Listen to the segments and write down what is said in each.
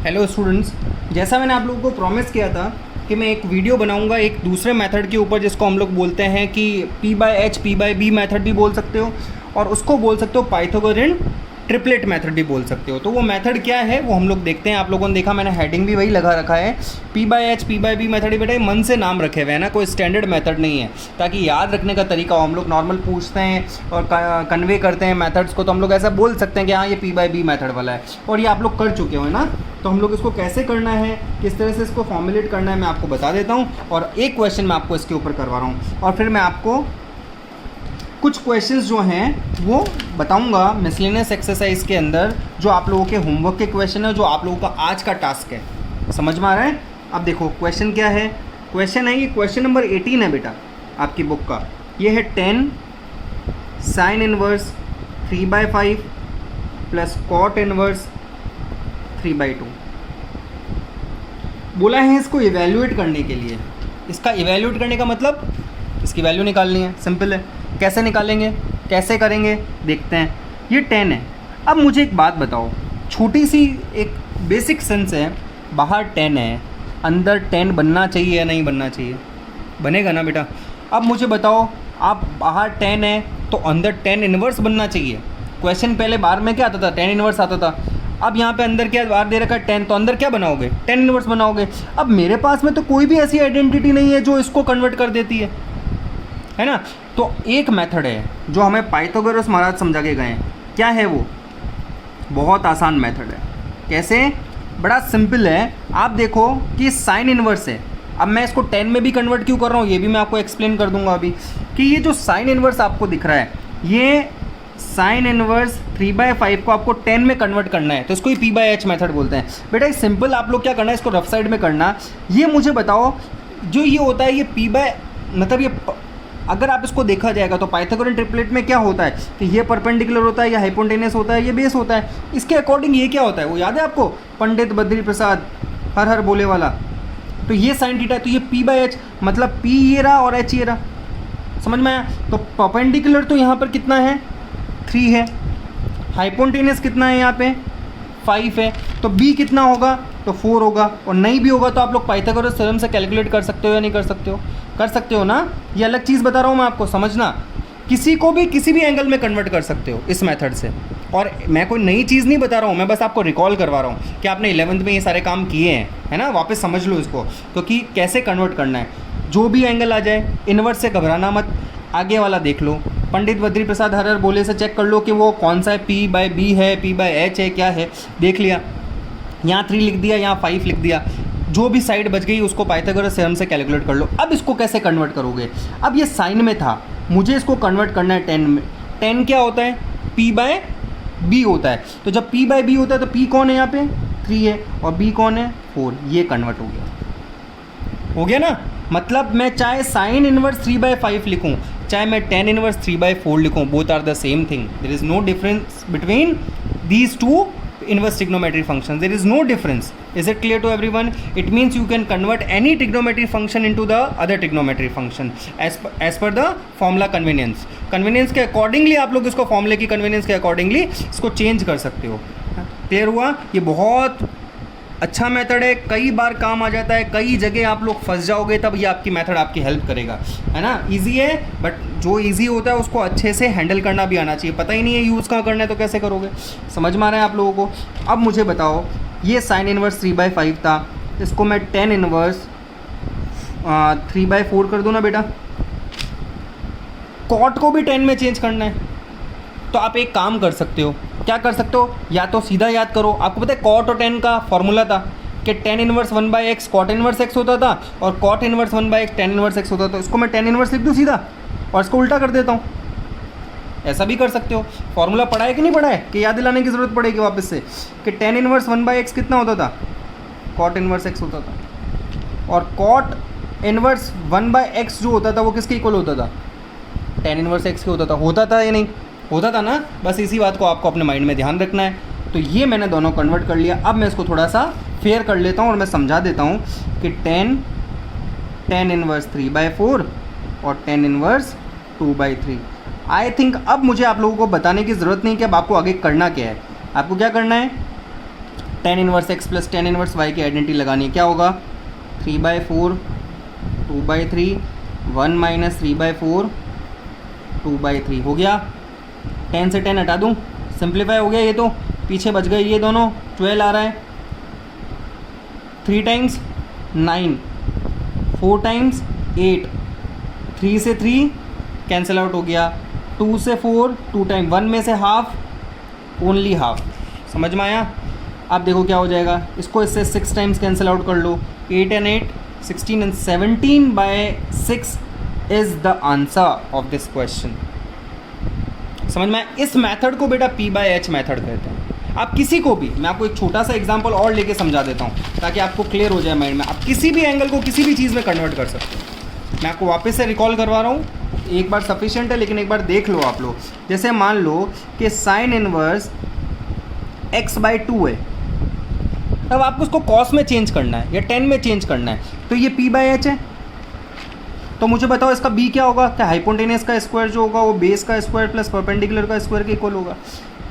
Hello students, जैसा मैंने आप लोगों को प्रॉमिस किया था कि मैं एक वीडियो बनाऊंगा एक दूसरे मेथड के ऊपर जिसको हम लोग बोलते हैं कि P/H P/B मेथड भी बोल सकते हो और उसको बोल सकते हो पाइथागोरियन ट्रिपलेट मेथड भी बोल सकते हो। तो वो मेथड क्या है वो हम लोग देखते हैं। आप लोगों ने देखा मैंने हेडिंग भी वही लगा रखा है, P/H P/B मेथड। बेटा मन से नाम रखे हुए हैं ना, कोई स्टैंडर्ड मेथड नहीं है, ताकि याद रखने का तरीका हो। हम लोग नॉर्मल पूछते हैं और कन्वे करते हैं मेथड्स को, तो हम लोग ऐसा बोल सकते हैं कि हाँ ये P/B मेथड वाला है, और ये आप लोग कर चुके हो ना। तो हम लोग इसको कैसे करना है, किस तरह से इसको फॉर्मुलेट करना है, मैं आपको बता देता हूँ। और एक क्वेश्चन मैं आपको इसके ऊपर करवा रहा हूँ और फिर मैं आपको कुछ क्वेश्चंस जो हैं वो बताऊंगा मिसलेनियस एक्सरसाइज के अंदर, जो आप लोगों के होमवर्क के क्वेश्चन है, जो आप लोगों का आज का टास्क है। समझ में आ रहा है? अब देखो क्वेश्चन क्या है। क्वेश्चन है ये, क्वेश्चन नंबर 18 है बेटा आपकी बुक का। ये है 10 sine inverse 3/5 plus cot inverse 3/2। बोला है इसको इवेल्युएट करने के लिए। इसका इवेल्युएट करने का मतलब इसकी वैल्यू निकालनी है। सिंपल है। कैसे निकालेंगे, कैसे करेंगे, देखते हैं। ये 10 है। अब मुझे एक बात बताओ, छोटी सी एक बेसिक सेंस है, बाहर 10 है, अंदर 10 बनना चाहिए या नहीं बनना चाहिए? बनेगा ना बेटा। अब मुझे बताओ, आप बाहर 10 है तो अंदर 10 इनवर्स बनना चाहिए। क्वेश्चन पहले बाहर में क्या आता था? 10 इनवर्स आता था। अब यहाँ पे अंदर क्या बाहर दे रखा है? 10, तो अंदर क्या बनाओगे? 10 इनवर्स बनाओगे। अब मेरे पास में तो कोई भी ऐसी आइडेंटिटी नहीं है जो इसको कन्वर्ट कर देती है ना। तो एक मेथड है जो हमें पाइथागोरस महाराज समझा के गए हैं। क्या है वो? बहुत आसान मेथड है। कैसे? बड़ा सिंपल है। आप देखो कि साइन इनवर्स है। अब मैं इसको 10 में भी कन्वर्ट क्यों कर रहा हूँ ये भी मैं आपको एक्सप्लेन कर दूंगा अभी। कि ये जो साइन इनवर्स आपको दिख रहा है, ये साइन इनवर्स 3/5 को आपको 10 में कन्वर्ट करना है, तो इसको ही P/H मेथड बोलते हैं। बेटा सिंपल आप लोग क्या करना है, इसको रफ साइड में करना। ये मुझे बताओ, जो ये होता है ये मतलब ये अगर आप इसको देखा जाएगा तो पाइथागोरियन ट्रिपलेट में क्या होता है कि ये परपेंडिकुलर होता है, या हाइपोटेन्यूस होता है, ये बेस होता है। इसके अकॉर्डिंग ये क्या होता है वो याद है आपको? पंडित बद्री प्रसाद हर हर बोले वाला। तो ये साइन थीटा, तो ये P/H मतलब P ये रहा और H ये रहा। समझ में आया? तो परपेंडिकुलर तो यहाँ पर कितना है? 3 है। हाइपोटेन्यूस कितना है यहाँ पे? 5 है। तो B कितना होगा? तो 4 होगा। और नहीं भी होगा तो आप लोग पाइथागोरस थ्योरम से कैलकुलेट कर सकते हो या नहीं कर सकते हो? कर सकते हो ना। ये अलग चीज़ बता रहा हूँ मैं आपको, समझना। किसी को भी किसी भी एंगल में कन्वर्ट कर सकते हो इस मेथड से। और मैं कोई नई चीज़ नहीं बता रहा हूँ, मैं बस आपको रिकॉल करवा रहा हूँ कि आपने 11th में ये सारे काम किए हैं, है ना। वापस समझ लो इसको, क्योंकि कैसे कन्वर्ट करना है। जो भी एंगल आ जाए, इन्वर्स से घबराना मत, आगे वाला देख लो। पंडित बद्री प्रसाद हर हर बोले से चेक कर लो कि वो कौन सा है, P/B है, P/H है, क्या है, देख लिया। यहाँ 3 लिख दिया, यहाँ 5 लिख दिया। जो भी साइड बच गई उसको पाइथागोरस थ्योरम से कैलकुलेट कर लो। अब इसको कैसे कन्वर्ट करोगे? अब ये साइन में था, मुझे इसको कन्वर्ट करना है 10 में। 10 क्या होता है? P/B होता है। तो जब P/B होता है तो P कौन है यहाँ पे? 3 है, और B कौन है? 4। ये कन्वर्ट हो गया ना। मतलब मैं चाहे साइन इनवर्स 3/5 लिखूँ, चाहे मैं 10 इनवर्स 3/4 लिखूँ, both are the same thing. There is no difference between these two inverse trigonometry functions. There is no difference. Is it clear to everyone? It means you can convert any trigonometry function into the other trigonometry function as per the formula convenience. Convenience के accordingly आप लोग इसको फॉर्मूले की convenience के accordingly इसको change कर सकते हो। क्लियर हुआ? ये बहुत अच्छा मेथड है, कई बार काम आ जाता है, कई जगह आप लोग फंस जाओगे तब ये आपकी मेथड आपकी हेल्प करेगा, है ना। इजी है, बट जो इजी होता है उसको अच्छे से हैंडल करना भी आना चाहिए। पता ही नहीं है यूज़ कहाँ करना है तो कैसे करोगे? समझ में आ रहा है आप लोगों को? अब मुझे बताओ, ये साइन इनवर्स 3/5 था, इसको मैं 10 इनवर्स 3/4 कर दूँ ना बेटा। कॉट को भी 10 में चेंज करना है, तो आप एक काम कर सकते हो। क्या कर सकते हो? या तो सीधा याद करो। आपको पता है कॉट और 10 का फॉर्मूला था कि 10 inverse 1/x cot inverse x होता था, और cot inverse 1/x 10 inverse x होता था। इसको मैं 10 इनवर्स लिख दूँ सीधा और इसको उल्टा कर देता हूँ। ऐसा भी कर सकते हो। फॉर्मूला पढ़ा है कि नहीं पढ़ा है कि याद दिलाने की ज़रूरत पड़ेगी वापस से कि 10 इनवर्स 1/x कितना होता था? कॉट इनवर्स x होता था। और कॉट इनवर्स 1/x जो होता था वो किसके इक्वल होता था? 10 इनवर्स x के होता था या नहीं? होता था ना। बस इसी बात को आपको अपने माइंड में ध्यान रखना है। तो ये मैंने दोनों कन्वर्ट कर लिया। अब मैं इसको थोड़ा सा फेयर कर लेता हूँ और मैं समझा देता हूँ कि 10 इनवर्स 3/4 और 10 इनवर्स 2/3। आई थिंक अब मुझे आप लोगों को बताने की ज़रूरत नहीं कि अब आपको आगे करना क्या है। आपको क्या करना है? tan inverse x plus tan inverse y की आइडेंटिटी लगानी है। क्या होगा 3/4 2/3 1 माइनस 3/4 2/3 हो गया। 10 से 10 हटा दूँ, सिंप्लीफाई हो गया। ये तो पीछे बच गए ये दोनों, 12 आ रहा है। 3 टाइम्स 9 4 टाइम्स 8 3 से 3 कैंसिल आउट हो गया। 2 से 4 2 टाइम 1 में से हाफ, ओनली हाफ। समझ में आया? अब देखो क्या हो जाएगा, इसको इससे 6 टाइम्स कैंसिल आउट कर लो। 8 and 8 16 and 17/6 is the answer of this question. समझ में आया? इस मेथड को बेटा P/H मेथड कहते हैं। आप किसी को भी, मैं आपको एक छोटा सा एग्जांपल और लेके समझा देता हूँ ताकि आपको क्लियर हो जाए माइंड में। आप किसी भी एंगल को किसी भी चीज़ में कन्वर्ट कर सकते हो। मैं आपको वापस से रिकॉल करवा रहा हूँ, एक बार सफिशिएंट है लेकिन एक बार देख लो आप लोग। जैसे मान लो कि साइन इनवर्स x/2 है, तब आपको उसको कॉस में चेंज करना है या टेन में चेंज करना है, तो ये P/H है। तो मुझे बताओ इसका B क्या होगा? क्या हाइपोटेनस का स्क्वायर जो होगा वो बेस का स्क्वायर प्लस परपेंडिकुलर का स्क्वायर के इक्वल होगा।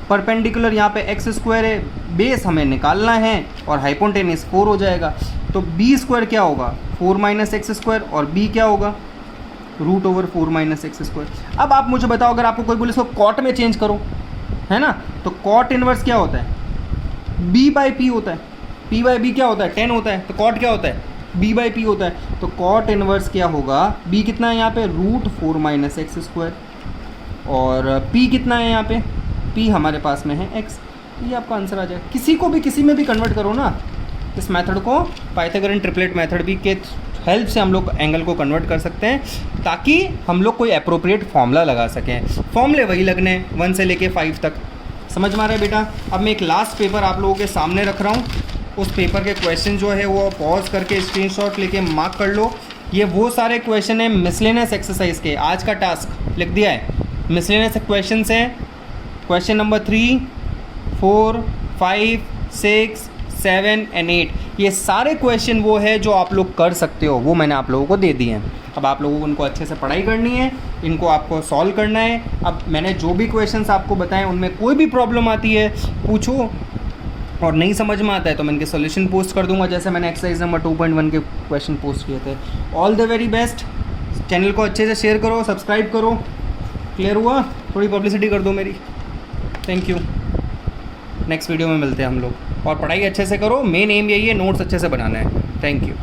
परपेंडिकुलर यहाँ पे x² है, बेस हमें निकालना है और हाइपोटेनस 4 हो जाएगा। तो B² क्या होगा 4 - x², और B क्या होगा √4 - x²। अब आप मुझे बताओ, अगर आपको कोई बोले इसको कॉट में चेंज करो, है ना, तो कॉट इनवर्स क्या होता है B/P होता है। P/B क्या होता है 10 होता है, तो कॉट क्या होता है B/P होता है। तो कॉट इनवर्स क्या होगा, B कितना है यहाँ पे √4 - x², और P कितना है यहाँ पे, P हमारे पास में है x। ये आपका आंसर आ जाएगा। किसी को भी किसी में भी कन्वर्ट करो ना, इस मेथड को पाइथागोरन ट्रिपलेट मेथड भी के हेल्प से हम लोग एंगल को कन्वर्ट कर सकते हैं ताकि हम लोग कोई अप्रोप्रिएट फॉर्मूला लगा सकें। फॉर्मूले वही लगने 1 से लेके 5 तक। समझ में आ रहा है बेटा? अब मैं एक लास्ट पेपर आप लोगों के सामने रख रहा हूँ, उस पेपर के क्वेश्चन जो है वो पॉज करके स्क्रीनशॉट लेके मार्क कर लो। ये वो सारे क्वेश्चन हैं मिसलेनियस एक्सरसाइज के, आज का टास्क लिख दिया है। मिसलेनियस क्वेश्चन है क्वेश्चन नंबर 3, 4, 5, 6, 7 and 8। ये सारे क्वेश्चन वो है जो आप लोग कर सकते हो, वो मैंने आप लोगों को दे दिए हैं। अब आप लोगों को उनको अच्छे से पढ़ाई करनी है, इनको आपको सॉल्व करना है। अब मैंने जो भी क्वेश्चंस आपको बताए उनमें कोई भी प्रॉब्लम आती है पूछो, और नहीं समझ में आता है तो मैं इनके सॉल्यूशन पोस्ट कर दूंगा, जैसे मैंने एक्सरसाइज नंबर 2.1 के क्वेश्चन पोस्ट किए थे। All the very best. Channel को अच्छे से शेयर करो, सब्सक्राइब करो। क्लियर हुआ? थोड़ी पब्लिसिटी कर दो मेरी। Thank you. नेक्स्ट वीडियो में मिलते हैं हम लोग, और पढ़ाई अच्छे से करो। मेन एम यही है, नोट्स अच्छे से बनाना है। Thank you.